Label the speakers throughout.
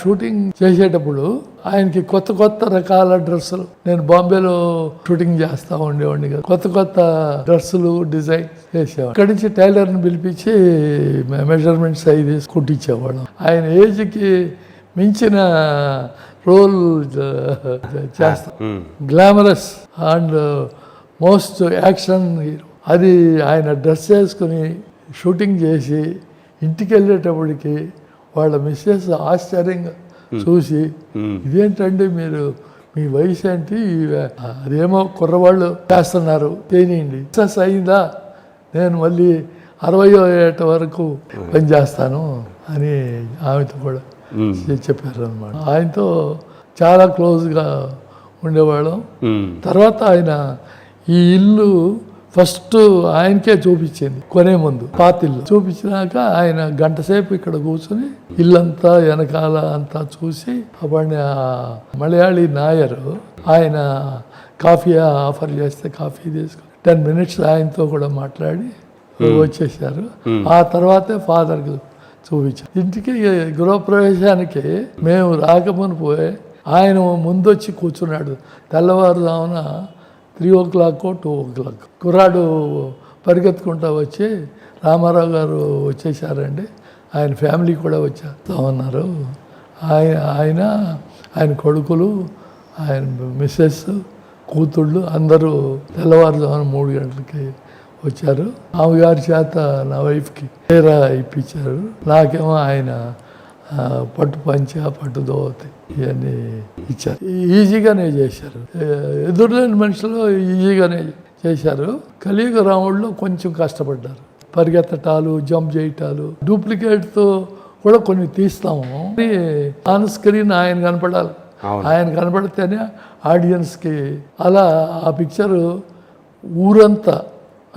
Speaker 1: Shooting చేసేటప్పుడు ఆయనకి కొత్త కొత్త రకాల డ్రెస్సులు, నేను బాంబేలో షూటింగ్ చేస్తా ఉండేవాడిని కదా, కొత్త కొత్త డ్రెస్సులు డిజైన్ చేసేవాడు. అక్కడి నుంచి టైలర్ని పిలిపించి మెజర్మెంట్ సైజ్ కుట్టించేవాడు. ఆయన ఏజ్కి మించిన రోల్ చేస్తా, glamorous and most action hero. అది ఆయన డ్రెస్ వేసుకుని షూటింగ్ చేసి ఇంటికి వెళ్ళేటప్పటికి వాళ్ళ మిస్సెస్ ఆశ్చర్యంగా చూసి, ఇదేంటండి మీరు, మీ వయసు ఏంటి, అదేమో కుర్రవాళ్ళు చేస్తున్నారు, చేయనియండి, సక్సెస్ అయిందా, నేను మళ్ళీ 60వ ఏట వరకు పనిచేస్తాను అని ఆమెతో కూడా చెప్పారు అనమాట. ఆయనతో చాలా క్లోజ్గా ఉండేవాళ్ళం. తర్వాత ఆయన ఈ ఇల్లు ఫస్ట్ ఆయనకే చూపించింది కొనే ముందు, పాత ఇల్లు చూపించినాక ఆయన గంట సేపు ఇక్కడ కూర్చుని ఇల్లంతా వెనకాల అంతా చూసి, అప్పటి మలయాళీ నాయరు ఆయన కాఫీ ఆఫర్ చేస్తే కాఫీ తీసుకుని 10 minutes ఆయనతో కూడా మాట్లాడి వచ్చేసారు. ఆ తర్వాతే ఫాదర్కి చూపించారు. ఇంటికి గృహప్రవేశానికి మేము రాకమునిపోయి ఆయన ముందొచ్చి కూర్చున్నాడు. తెల్లవారుజామున 3 o'clock 2 o'clock కుర్రాడు పరిగెత్తుకుంటా వచ్చి, రామారావు గారు వచ్చేసారండి, ఆయన ఫ్యామిలీ కూడా వచ్చేస్తామన్నారు. ఆయన కొడుకులు, ఆయన మిస్సెస్, కూతుళ్ళు అందరూ తెల్లవారుజామున 3 గంటలకి వచ్చారు. ఆమెగారి చేత నా వైఫ్కి చీర ఇప్పించారు. నాకేమో ఆయన పట్టు పంచ, పట్టు దోవతి ఇవన్నీ ఇచ్చారు. ఈజీగానే చేశారు, ఎదురులేని మనుషులు ఈజీగానే చేశారు. కలియుగ రాముడిలో కొంచెం కష్టపడ్డారు. పరిగెత్తటాలు, జంప్ చేయటాలు, డూప్లికేట్తో కూడా కొన్ని తీస్తాము. ఆన్ స్క్రీన్ ఆయన కనపడాలి, ఆయన కనపడితేనే ఆడియన్స్కి. అలా ఆ పిక్చరు ఊరంతా,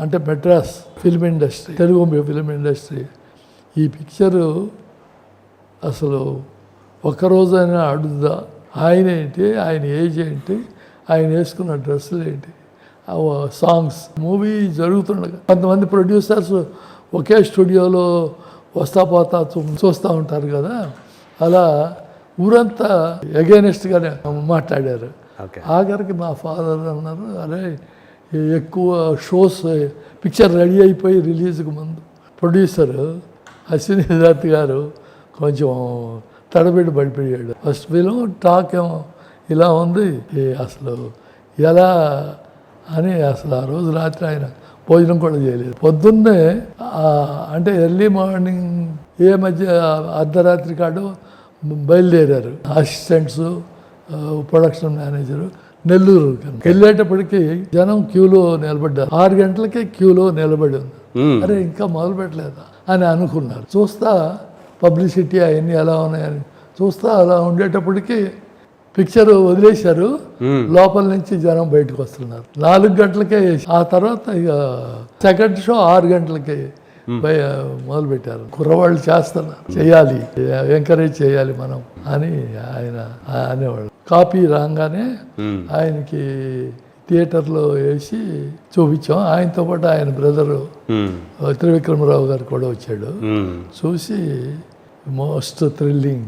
Speaker 1: అంటే Madras film industry, Telugu film industry, ఈ పిక్చరు అసలు ఒక్కరోజైనా అడుగుదా, ఆయన ఏంటి, ఆయన ఏజ్ ఏంటి, ఆయన వేసుకున్న డ్రెస్సులు ఏంటి, సాంగ్స్. మూవీ జరుగుతుండగా కొంతమంది ప్రొడ్యూసర్స్ ఒకే స్టూడియోలో వస్తా పోతా చూస్తూ ఉంటారు కదా, అలా ఊరంతా ఎగైనెస్ట్గానే మాట్లాడారు. ఆఖరికి మా ఫాదర్ అన్నారు, అరే ఎక్కువ షోస్, పిక్చర్ రెడీ అయిపోయి రిలీజ్కి ముందు ప్రొడ్యూసర్ అశ్విని దత్ గారు కొంచెం తడబిడి పడిపోయాడు. ఫస్ట్ ఫిలిం టాక్ ఏమో ఇలా ఉంది, అసలు ఎలా అని అసలు ఆ రోజు రాత్రి ఆయన భోజనం కూడా చేయలేదు. పొద్దున్నే అంటే ఎర్లీ మార్నింగ్ మధ్య అర్ధరాత్రి కాడు బయలుదేరారు అసిస్టెంట్స్, ప్రొడక్షన్ మేనేజరు నెల్లూరు. వెళ్ళేటప్పటికి జనం క్యూలో నిలబడ్డారు. 6 గంటలకే క్యూలో నిలబడి ఉంది. అరే ఇంకా మొదలు పెట్టలేదా అని అనుకున్నారు. చూస్తా పబ్లిసిటీ అవన్నీ ఎలా ఉన్నాయని చూస్తా, అలా ఉండేటప్పటికి పిక్చర్ వదిలేశారు. లోపల నుంచి జనం బయటకు వస్తున్నారు. 4 గంటలకే. ఆ తర్వాత ఇక సెకండ్ షో 6 గంటలకే మొదలు పెట్టారు. కుర్రవాళ్ళు చేస్తున్నారు, చేయాలి, ఎంకరేజ్ చేయాలి మనం అని ఆయన అనేవాళ్ళు. కాపీ రాగానే ఆయనకి థియేటర్లో వేసి చూపించాం. ఆయనతో పాటు ఆయన బ్రదరు త్రివిక్రమరావు గారు కూడా వచ్చాడు. చూసి మోస్ట్ థ్రిల్లింగ్